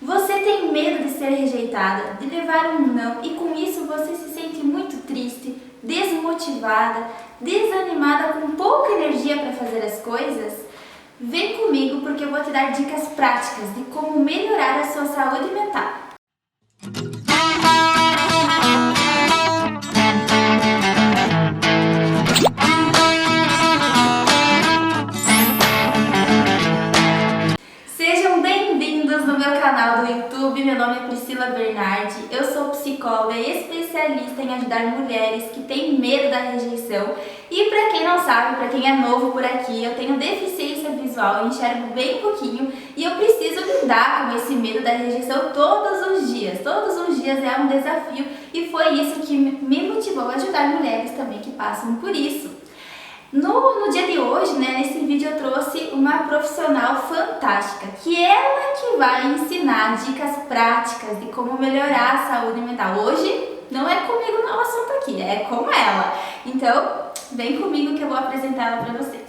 Você tem medo de ser rejeitada, de levar um não e com isso você se sente muito triste, desmotivada, desanimada, com pouca energia para fazer as coisas? Vem comigo porque eu vou te dar dicas práticas de como melhorar a sua saúde mental. Sejam bem-vindos no meu canal do YouTube. Meu nome é Priscila Bernardi, eu sou psicóloga e especialista em ajudar mulheres que têm medo da rejeição. E para quem não sabe, para quem é novo por aqui, eu tenho deficiência visual, eu enxergo bem pouquinho e eu preciso lidar com esse medo da rejeição todos os dias. Todos os dias é um desafio e foi isso que me motivou a ajudar mulheres também que passam por isso. No dia de hoje, nesse vídeo eu trouxe uma profissional fantástica, que ela que vai ensinar dicas práticas de como melhorar a saúde mental. Hoje não é comigo no assunto aqui, é com ela. Então, vem comigo que eu vou apresentar ela para vocês.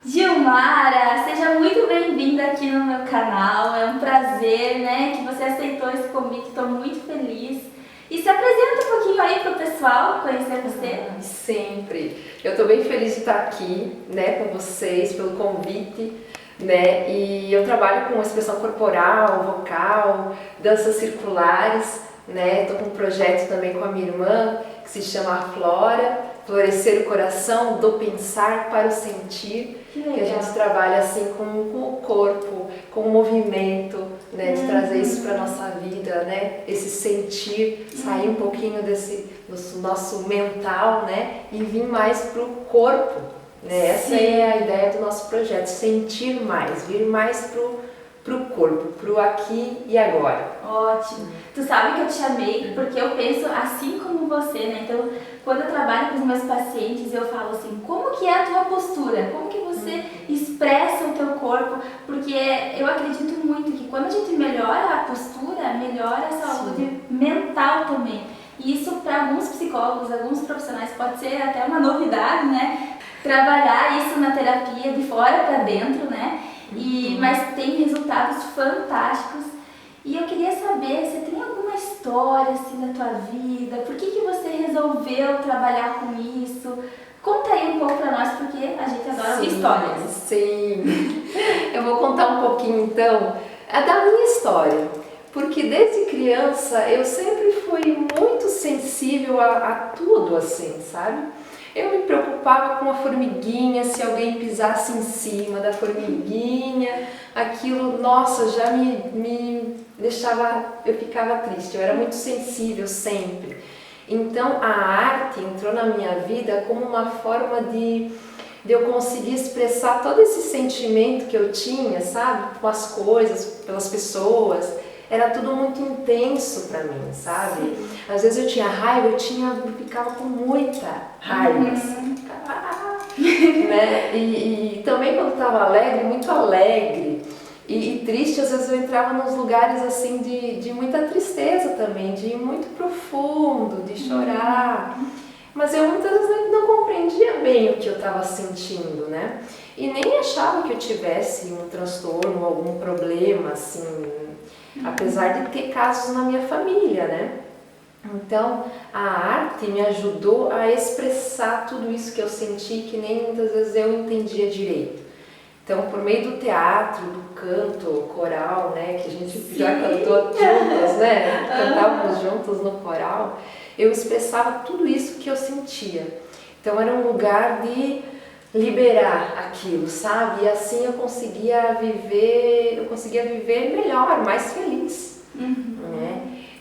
Gilmara, seja muito bem-vinda aqui no meu canal. É um prazer, que você aceitou esse convite, estou muito feliz. E se apresenta um pouquinho aí pro pessoal conhecer você. Sempre. Eu tô bem feliz de estar aqui, com vocês, pelo convite, E eu trabalho com expressão corporal, vocal, danças circulares, Tô com um projeto também com a minha irmã, que se chama Flora, Florescer o Coração, do Pensar para o Sentir, que a gente trabalha assim com o corpo, com o movimento, de trazer isso para nossa vida, esse sentir, sair um pouquinho desse nosso mental, e vir mais para o corpo, Essa é a ideia do nosso projeto, sentir mais, vir mais pro corpo, pro aqui e agora. Ótimo! Tu sabe que eu te chamei porque eu penso assim como você, Então, quando eu trabalho com os meus pacientes, eu falo assim, como que é a tua postura? Como que você expressa o teu corpo? Porque eu acredito muito que quando a gente melhora a postura, melhora a saúde mental também. E isso para alguns psicólogos, alguns profissionais pode ser até uma novidade, Trabalhar isso na terapia de fora para dentro, Mas tem resultados fantásticos. E eu queria saber, você tem alguma história assim da tua vida? Por que você resolveu trabalhar com isso? Conta aí um pouco pra nós, porque a gente adora ouvir histórias. Sim, eu vou contar um pouquinho então da minha história. Porque desde criança eu sempre fui muito sensível a tudo assim, sabe? Eu me preocupava com a formiguinha, se alguém pisasse em cima da formiguinha, aquilo, nossa, já me deixava, eu ficava triste, eu era muito sensível sempre. Então a arte entrou na minha vida como uma forma de eu conseguir expressar todo esse sentimento que eu tinha, sabe? Com as coisas, pelas pessoas. Era tudo muito intenso pra mim, sabe? Sim. Às vezes eu tinha raiva, eu ficava com muita raiva, assim, E também quando estava alegre, muito alegre e triste, às vezes eu entrava nos lugares assim de muita tristeza também, de muito profundo, de chorar. Mas eu muitas vezes não compreendia bem o que eu estava sentindo, E nem achava que eu tivesse um transtorno, algum problema, assim, apesar de ter casos na minha família, Então, a arte me ajudou a expressar tudo isso que eu senti, que nem muitas vezes eu entendia direito. Então, por meio do teatro, do canto, coral, que a gente já cantou juntas, Cantávamos juntas no coral, eu expressava tudo isso que eu sentia. Então, era um lugar de liberar aquilo, sabe? E assim eu conseguia viver melhor, mais feliz,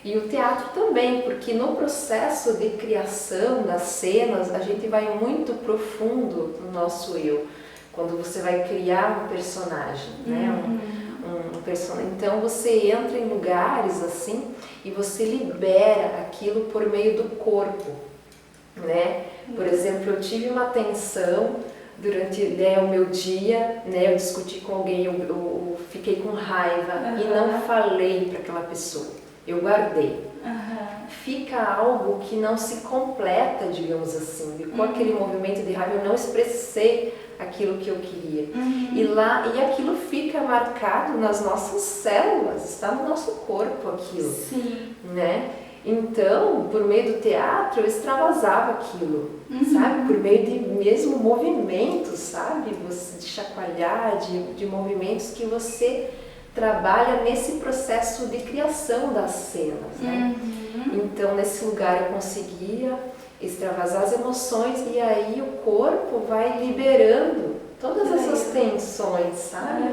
E o teatro também, porque no processo de criação das cenas, a gente vai muito profundo no nosso eu, quando você vai criar um personagem, um personagem. Então você entra em lugares assim e você libera aquilo por meio do corpo, Por exemplo, eu tive uma tensão durante o meu dia, eu discuti com alguém, eu fiquei com raiva e não falei para aquela pessoa, eu guardei. Fica algo que não se completa, digamos assim, com aquele movimento de raiva eu não expressei aquilo que eu queria. E aquilo fica marcado nas nossas células, está no nosso aquilo, Sim. né? Então, por meio do teatro, eu extravasava aquilo, sabe? Por meio de mesmo movimentos, sabe? Você, de chacoalhar, de movimentos que você trabalha nesse processo de criação das cenas, né? Então, nesse lugar eu conseguia extravasar as emoções e aí o corpo vai liberando todas essas tensões, sabe?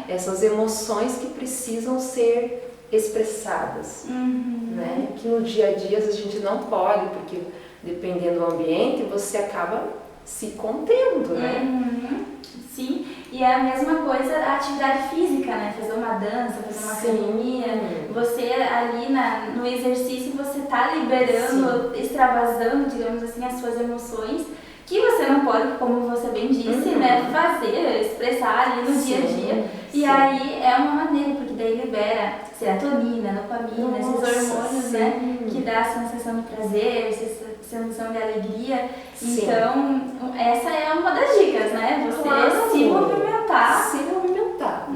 Essas emoções que precisam ser expressadas, né? Que no dia a dia a gente não pode, porque dependendo do ambiente você acaba se contendo, né? Sim, e é a mesma coisa a atividade física, né? Fazer uma dança, fazer uma academia, você ali no exercício você tá liberando, extravasando, digamos assim, as suas emoções, que você não pode, como você bem disse, né, fazer, expressar ali no dia a dia. E aí é uma maneira, porque daí libera serotonina, dopamina, esses hormônios, né, que dá a sensação de prazer, sensação de alegria. Então, essa é uma das dicas, né? Você se movimentar. Se movimentar.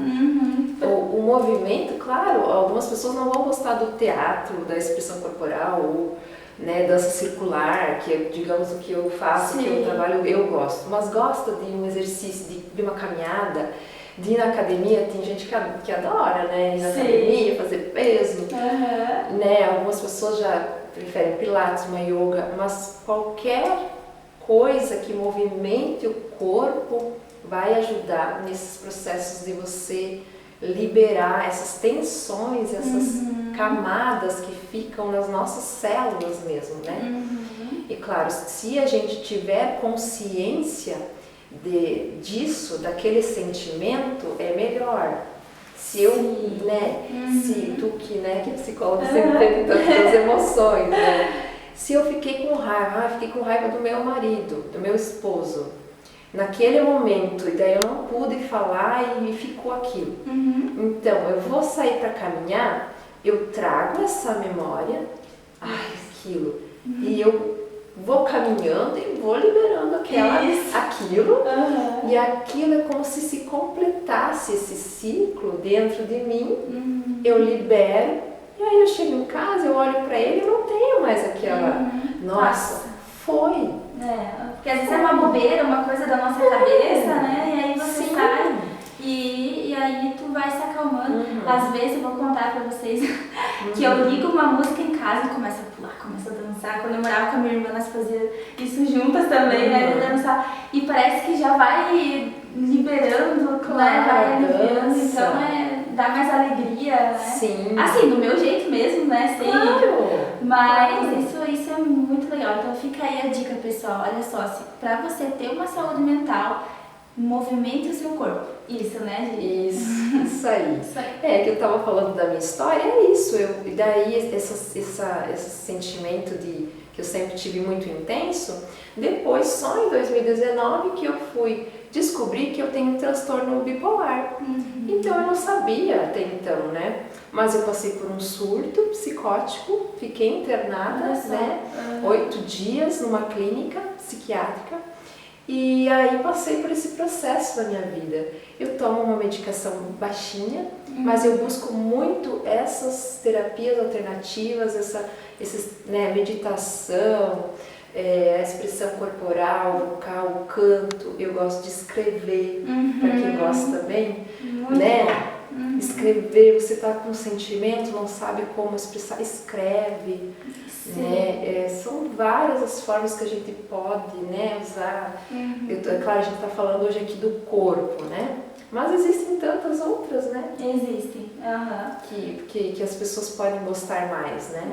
O movimento, claro, algumas pessoas não vão gostar do teatro, da expressão corporal, ou né, dança circular, que é, digamos, o que eu faço, que eu trabalho, eu gosto. Mas gosta de um exercício, de uma caminhada, de ir na academia. Tem gente que adora, né, ir na academia, fazer peso. Né, algumas pessoas já preferem pilates, uma yoga, mas qualquer coisa que movimente o corpo vai ajudar nesses processos de você liberar essas tensões, essas camadas que ficam nas nossas células mesmo, né? E claro, se a gente tiver consciência disso, daquele sentimento, é melhor. Se eu, né, se tu que é psicólogo sempre tem tantas emoções, né? Se eu fiquei com raiva do meu marido, do meu esposo, naquele momento, e daí eu não pude falar e ficou aquilo. Então, eu vou sair para caminhar, eu trago essa memória, aquilo, e eu vou caminhando e vou liberando aquilo, e aquilo é como se completasse esse ciclo dentro de mim, eu libero, e aí eu chego em casa, eu olho para ele e não tenho mais aquela, nossa, foi. Porque às vezes é uma bobeira, uma coisa da nossa cabeça, né? E aí você sai e aí tu vai se acalmando. Às vezes eu vou contar pra vocês que eu ligo uma música em casa e começo a pular, começo a dançar. Quando eu morava com a minha irmã, nós fazíamos isso juntas também, né? De dançar. E parece que já vai liberando, né? Vai aliviando. Então dá mais alegria, né? Assim, do meu jeito mesmo, né? Mas isso é muito legal. Então fica aí a dica, pessoal. Olha só, pra você ter uma saúde mental, movimente o seu corpo. Isso, né, Gi? Isso aí. É que eu tava falando da minha história, é isso. E daí esse sentimento que eu sempre tive muito intenso, depois só em 2019 que eu fui descobrir que eu tenho um transtorno bipolar. Então eu não sabia até então, né? Mas eu passei por um surto psicótico, fiquei internada, né? 8 dias numa clínica psiquiátrica. E aí passei por esse processo da minha vida. Eu tomo uma medicação baixinha, mas eu busco muito essas terapias alternativas, meditação, a expressão corporal, vocal, o canto. Eu gosto de escrever, para quem gosta também, né? Escrever, você está com um sentimento, não sabe como expressar, escreve. Né? São várias as formas que a gente pode, né, usar. Claro, a gente está falando hoje aqui do corpo, né? Mas existem tantas outras, né? Existem. Que as pessoas podem gostar mais, né?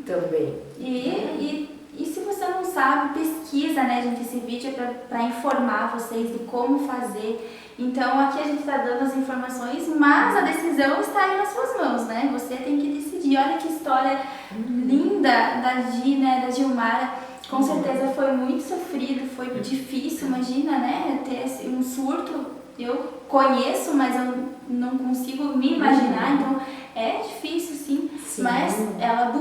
Também. E se você não sabe, pesquisa, né, gente? Esse vídeo é para informar vocês de como fazer. Então aqui a gente está dando as informações, mas a decisão está aí nas suas mãos, né? Você tem que decidir. Olha que história linda da Gi, né, da Gilmara. Com certeza foi muito sofrido, foi difícil, imagina, né, ter um surto. Eu conheço, mas eu não consigo me imaginar, então é difícil sim. Mas ela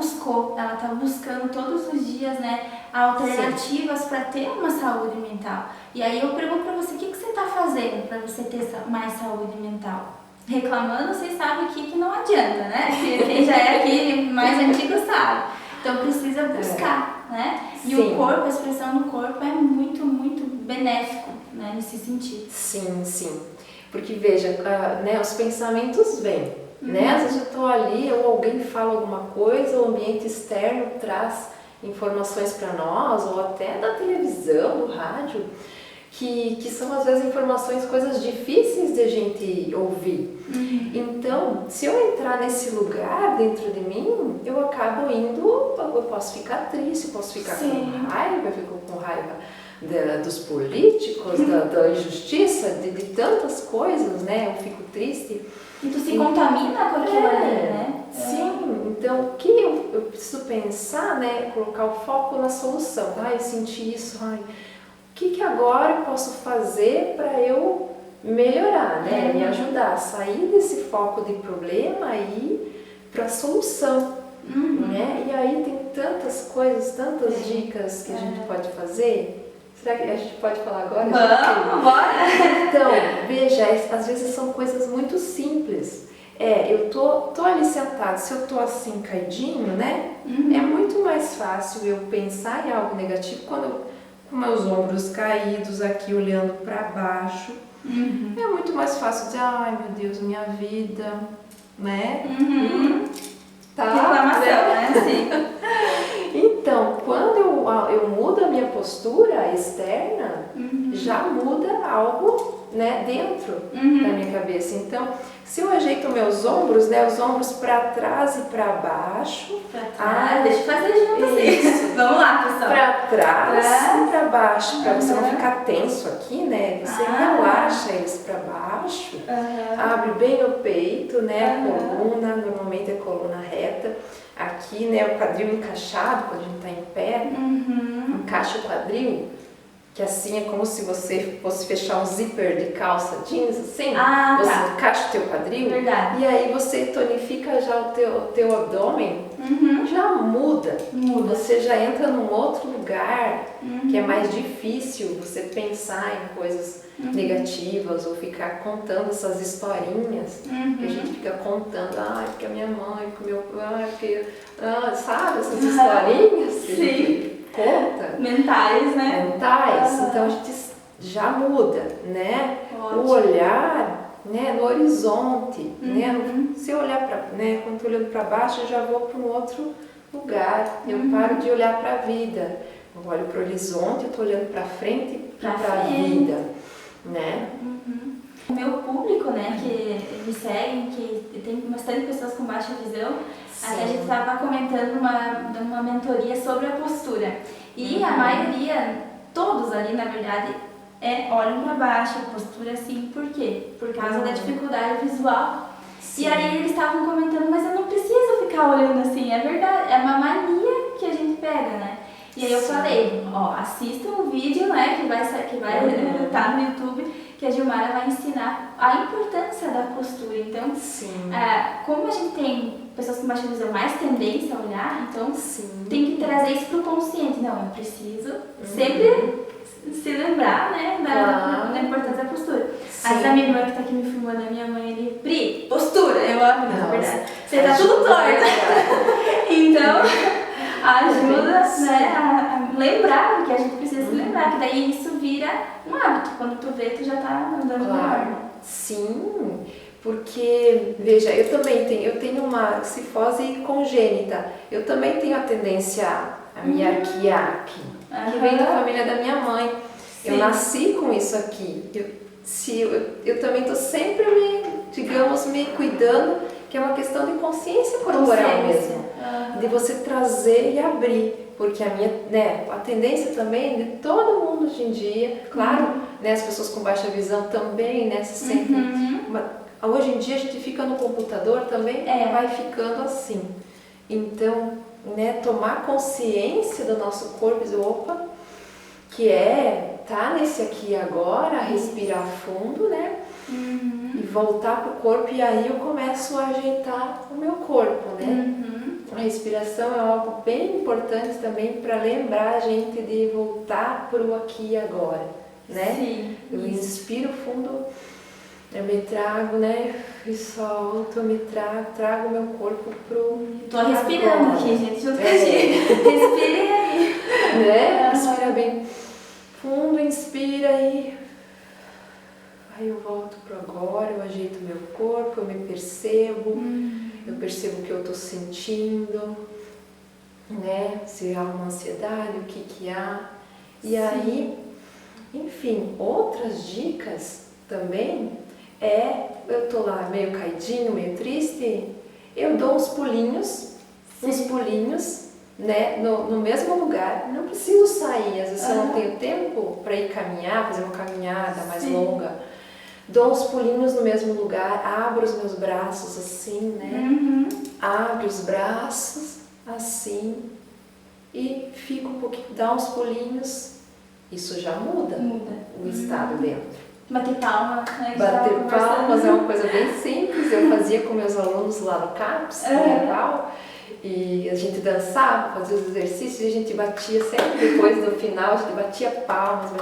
tá buscando todos os dias, né, alternativas para ter uma saúde mental. E aí eu pergunto para você, o que você está fazendo para você ter mais saúde mental? Reclamando, vocês sabem que não adianta, né? Que Quem já é aqui mais antigo sabe. Então precisa buscar, né? E Sim. o corpo, a expressão do corpo é muito, muito benéfico, né? Nesse sentido. Sim, sim. Porque veja, né, os pensamentos vêm, né? Às vezes eu estou ali ou alguém fala alguma coisa, o ambiente externo traz informações para nós, ou até da televisão, do rádio, que são às vezes informações, coisas difíceis de a gente ouvir. Então, se eu entrar nesse lugar dentro de mim, eu acabo indo, eu posso ficar triste, eu posso ficar com raiva, eu fico com raiva dos políticos, da injustiça, de tantas coisas, né? Eu fico triste. E tu se contamina com aquilo ali, né? Sim, então o que eu preciso pensar, né? Colocar o foco na solução. Eu senti isso, o que agora eu posso fazer para eu melhorar, né? Me ajudar a sair desse foco de problema e ir para a solução, né? E aí tem tantas coisas, tantas dicas que a gente pode fazer. Será que a gente pode falar agora? Vamos, bora! Então, veja, às vezes são coisas muito simples. Eu tô ali sentado, se eu tô assim caidinho, né? É muito mais fácil eu pensar em algo negativo quando eu, com meus ombros caídos aqui, olhando para baixo. É muito mais fácil dizer, ai meu Deus, minha vida, né? Tá? Reclamação, né? Sim. Então, quando eu mudo a minha postura externa, já muda algo, né, dentro da minha cabeça. Então, se eu ajeito meus ombros, né, os ombros para trás e para baixo. Deixa eu fazer junto assim. Vamos lá, pessoal. Para trás e para baixo, para você não ficar tenso aqui, né? Você relaxa eles para baixo, abre bem o peito, né? A coluna, normalmente a coluna reta. Aqui, né, o quadril encaixado, quando a gente está em pé, encaixa o quadril, que assim é como se você fosse fechar um zíper de calça jeans, assim, você encaixa o teu quadril, e aí você tonifica já o teu abdômen, já muda, você já entra num outro lugar, que é mais difícil você pensar em coisas negativas ou ficar contando essas historinhas que a gente fica contando, porque a minha mãe, sabe, essas historinhas que a gente conta. Mentais, né? Mentais, então a gente já muda, né? O olhar, né, no horizonte, né? Se eu olhar para, né, quando estou olhando para baixo, eu já vou para um outro lugar, eu paro de olhar para a vida, eu olho para o horizonte, eu estou olhando para frente e para a vida, né? O meu público, né, que me seguem, que tem bastante pessoas com baixa visão, até a gente estava comentando uma mentoria sobre a postura. E a maioria, todos ali na verdade, olham para baixo, a postura assim, por quê? Por causa da dificuldade visual. E aí eles estavam comentando, mas eu não preciso ficar olhando assim, é verdade, é uma mania que a gente pega, né? E aí eu falei, assista um vídeo, né, que vai estar no YouTube, que a Gilmara vai ensinar a importância da postura. Então, como a gente tem pessoas com baixa visão mais tendência a olhar, então tem que trazer isso para o consciente. Não, eu preciso sempre se lembrar, né, da importância da postura. A minha irmã que está aqui me filmando, a minha mãe ali, Pri, postura, eu amo, na verdade. Você tá tudo torto. Então, ajuda, né, a lembrar, que a gente precisa se lembrar, que daí isso vira um hábito. Quando tu vê, tu já tá andando melhor. Sim, porque, veja, eu tenho uma cifose congênita. Eu também tenho a tendência a me arquear aqui, que vem da família da minha mãe. Eu nasci com isso aqui. Eu também estou sempre me cuidando, que é uma questão de consciência corporal mesmo, de você trazer e abrir, porque a tendência também de todo mundo hoje em dia, claro, né, as pessoas com baixa visão também, né, se sentem, hoje em dia a gente fica no computador também, vai ficando assim, então, né, tomar consciência do nosso corpo e dizer, opa, que tá nesse aqui e agora, respirar fundo, né? E voltar pro corpo, e aí eu começo a ajeitar o meu corpo, né? A respiração é algo bem importante também para lembrar a gente de voltar pro aqui e agora, né? Eu inspiro fundo, eu me trago, né? E solto, eu me trago meu corpo pro Tô respirando agora. aqui, gente, junto com a gente. Respirem aí. Né? Respira bem fundo, inspira aí. Aí eu volto pro agora, eu ajeito meu corpo, eu me percebo, eu percebo o que eu tô sentindo, né? Se há uma ansiedade, o que há. E aí, enfim, outras dicas também eu tô lá meio caidinho, meio triste, eu dou uns pulinhos, né, no mesmo lugar. Não preciso sair, às vezes eu não tenho tempo para ir caminhar, fazer uma caminhada mais longa. Dou uns pulinhos no mesmo lugar, abro os meus braços assim, né? Abro os braços assim e fico um pouquinho, dá uns pulinhos. Isso já muda o estado dentro. Bater palma, né? Bater palmas é uma coisa bem simples, eu fazia com meus alunos lá no CAPS, e a gente dançava, fazia os exercícios e a gente batia sempre, depois no final, a gente batia palmas,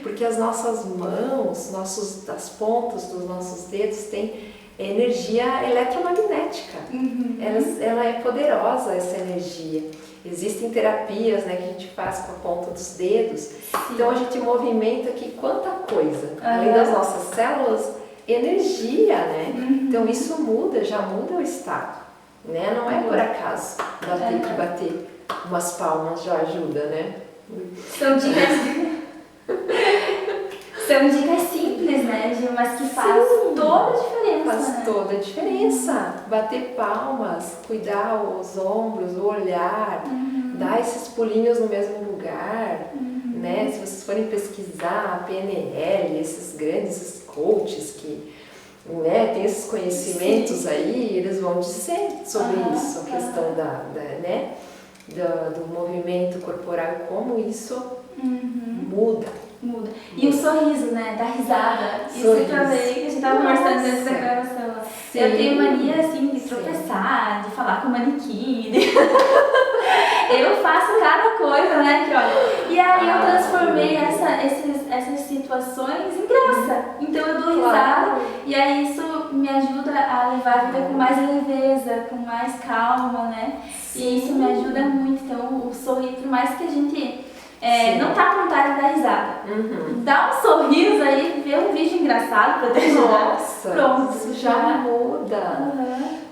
porque as nossas mãos, as pontas dos nossos dedos têm energia eletromagnética, ela é poderosa, essa energia. Existem terapias, né, que a gente faz com a ponta dos dedos. Então a gente movimenta aqui quanta coisa. Além das nossas células, energia, né? Então isso já muda o estado, né? Não é por acaso bater umas palmas já ajuda, né? São dicas simples, né, Gil, mas que faz toda a diferença. Faz toda a diferença. Bater palmas, cuidar os ombros, o olhar, dar esses pulinhos no mesmo lugar, né? Se vocês forem pesquisar a PNL, esses grandes coaches que, né, tem esses conhecimentos aí, eles vão dizer sobre isso, a questão né, do movimento corporal, como isso muda. E o sorriso, né? Da risada. Isso também, que a gente tava conversando antes da gravação. Eu tenho mania, assim, de tropeçar, de falar com manequim. Eu faço cada coisa, né? Que, olha, e aí eu transformei essas situações em graça. Então eu dou risada e aí isso me ajuda a levar a vida com mais leveza, com mais calma, né? E isso me ajuda muito. Então o sorrir, por mais que a gente... não tá com vontade de dar risada. Dá um sorriso aí, vê um vídeo engraçado pra te ajudar. Nossa, pronto, isso já muda.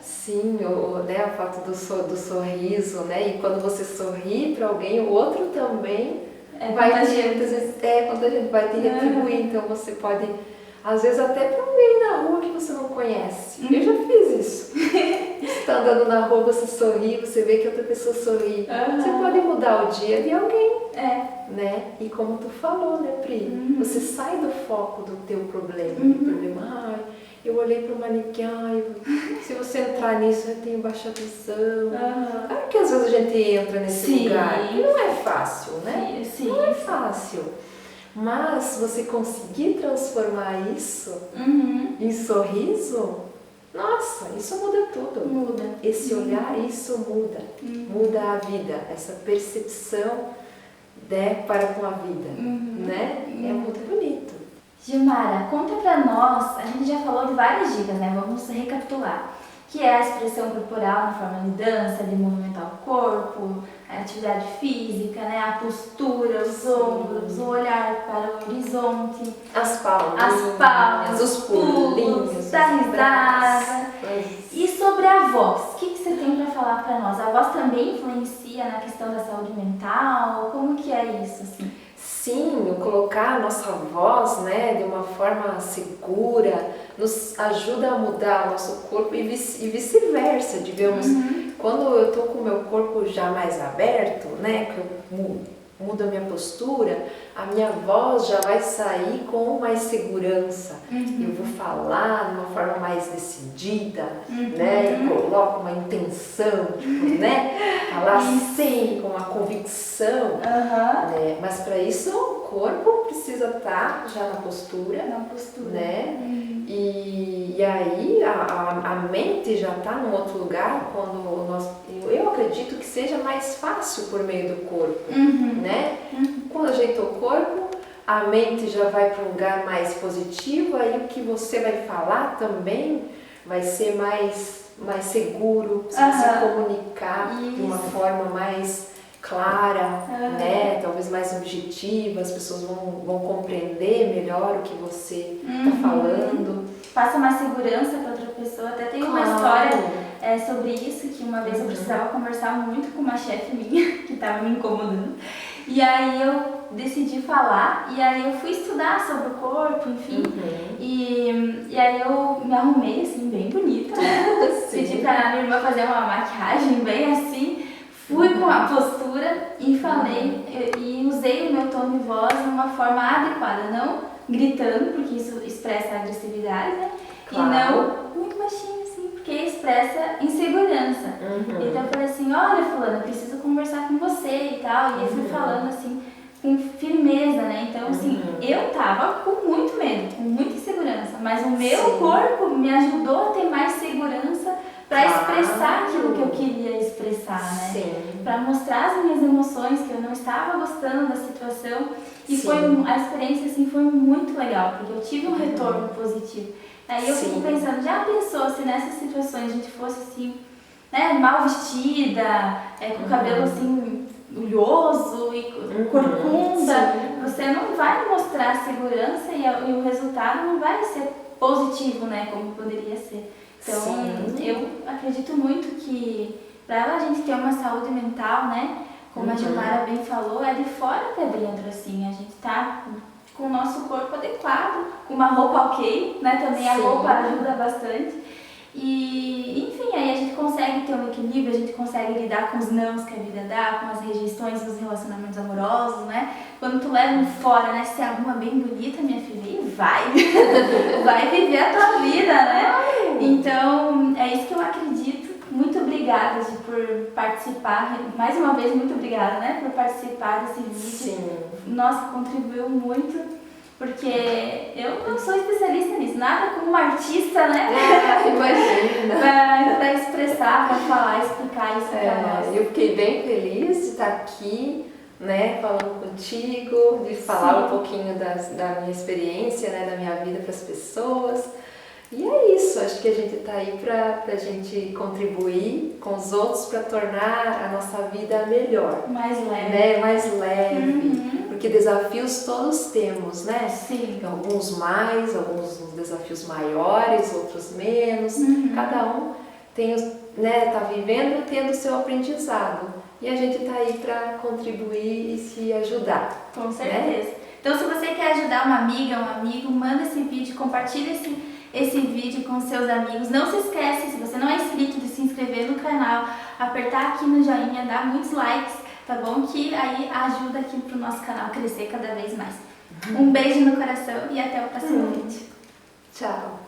Sim, né, o fato do sorriso, né? E quando você sorri para alguém, o outro também vai te retribuir. Então você pode, às vezes até para alguém na rua que você não conhece. Eu já fiz isso. Você tá andando na rua, você sorri, você vê que outra pessoa sorri. Você pode mudar o dia de alguém. Né? E como tu falou, né, Pri? Você sai do foco do teu problema. Ai, eu olhei para o manequim, se você entrar nisso, eu tenho baixa visão. Claro que às vezes a gente entra nesse lugar, que não é fácil, né? Não é fácil. Mas você conseguir transformar isso em sorriso, nossa, isso muda tudo. Esse olhar, isso muda. Muda a vida, essa percepção, né, para com a vida, né? É muito bonito. Gilmara, conta pra nós, a gente já falou de várias dicas, né? Vamos recapitular. Que é a expressão corporal na forma de dança, de movimentar o corpo, a atividade física, né? A postura, os ombros, o olhar para o horizonte, as palmas, os pulinhos, da risada. E sobre a voz, o que você tem para falar para nós? A voz também influencia na questão da saúde mental? Como que é isso, assim? Sim, colocar a nossa voz, né, de uma forma segura nos ajuda a mudar o nosso corpo e vice-versa, digamos. Quando eu estou com o meu corpo já mais aberto, né, que eu mudo a minha postura, a minha voz já vai sair com mais segurança. Eu vou falar de uma forma mais decidida, né, eu coloco uma intenção, tipo, né, falar assim, com uma convicção, né, mas para isso o corpo precisa estar já na postura, né, e aí a mente já está num outro lugar quando eu acredito que seja mais fácil por meio do corpo, né? Quando ajeita o corpo, a mente já vai para um lugar mais positivo, aí o que você vai falar também vai ser mais seguro, você vai se comunicar de uma forma mais clara, né? Talvez mais objetiva, as pessoas vão compreender melhor o que você está falando. Passa mais segurança para outra pessoa. Até tem uma história sobre isso, que uma vez eu precisava conversar muito com uma chefe minha, que estava me incomodando. E aí eu decidi falar, e aí eu fui estudar sobre o corpo, enfim. E aí eu me arrumei assim, bem bonita, né? Pedi pra minha irmã fazer uma maquiagem bem assim. Fui com a postura e falei, e usei o meu tom de voz de uma forma adequada, não gritando, porque isso expressa agressividade, né? Claro. E não muito baixinho, assim, porque expressa insegurança. Então eu falei assim, olha fulana, eu preciso conversar com você e tal, e eu fui falando assim, com firmeza, né? Então assim, eu tava com muito medo, com muita insegurança, mas o meu corpo me ajudou a ter mais segurança para expressar aquilo que eu queria expressar, né? Para mostrar as minhas emoções, que eu não estava gostando da situação. E a experiência assim, foi muito legal, porque eu tive um retorno positivo. Aí eu fico pensando, já pensou se nessas situações a gente fosse assim, né, mal vestida, com o cabelo assim, oleoso e corcunda, você não vai mostrar segurança e o resultado não vai ser positivo, né, como poderia ser. Então, eu acredito muito que para a gente ter uma saúde mental, né, como a Gilmara bem falou, é de fora para dentro, assim, a gente tá com o nosso corpo adequado, com uma roupa ok, né, também a roupa ajuda bastante. E, enfim, aí a gente consegue ter um equilíbrio, a gente consegue lidar com os nãos que a vida dá, com as rejeições dos relacionamentos amorosos, né? Quando tu leva um fora, né, se arruma bem bonita, minha filha, e vai viver a tua vida, né? Então, é isso que eu acredito. Muito obrigada por participar, mais uma vez muito obrigada, né, por participar desse vídeo. Nossa, contribuiu muito. Porque eu não sou especialista nisso, nada como uma artista, né? Imagina! Pra expressar, pra falar, explicar isso pra nós. Eu fiquei bem feliz de estar aqui, né, falando contigo, de falar um pouquinho da minha experiência, né, da minha vida para as pessoas. E é isso, acho que a gente está aí pra gente contribuir com os outros para tornar a nossa vida melhor. Mais leve. Né? Mais leve. Porque desafios todos temos, né? Sim. Alguns mais, alguns desafios maiores, outros menos. Cada um tem, né, tá vivendo tendo o seu aprendizado. E a gente está aí para contribuir e se ajudar. Com certeza. Né? Então, se você quer ajudar uma amiga, um amigo, manda esse vídeo, compartilha esse vídeo com seus amigos. Não se esquece, se você não é inscrito, de se inscrever no canal, apertar aqui no joinha, dar muitos likes, tá bom? Que aí ajuda aqui pro nosso canal crescer cada vez mais. Um beijo no coração e até o próximo vídeo. Tchau!